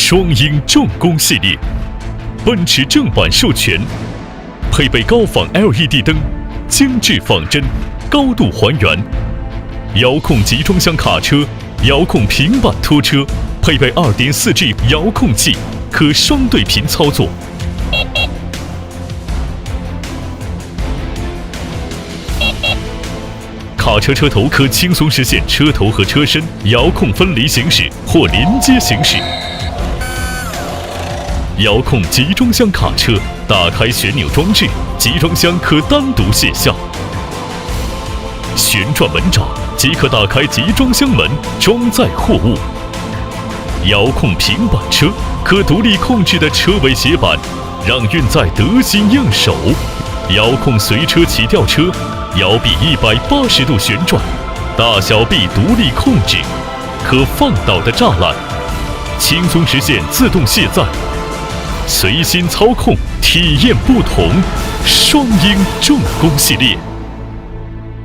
双鹰重工系列，奔驰正版授权，配备高仿 LED 灯，精致仿真，高度还原。遥控集装箱卡车、遥控平板拖车，配备 2.4G 遥控器，可双对频操作。卡车车头可轻松实现车头和车身遥控分离行驶或连接行驶。遥控集装箱卡车，打开旋钮装置，集装箱可单独卸下。旋转门闸即可打开集装箱门，装载货物。遥控平板车，可独立控制的车尾斜板，让运载得心应手。遥控随车起吊车，摇臂180度旋转，大小臂独立控制，可放倒的栅栏，轻松实现自动卸载，随心操控，体验不同。双鹰重工系列。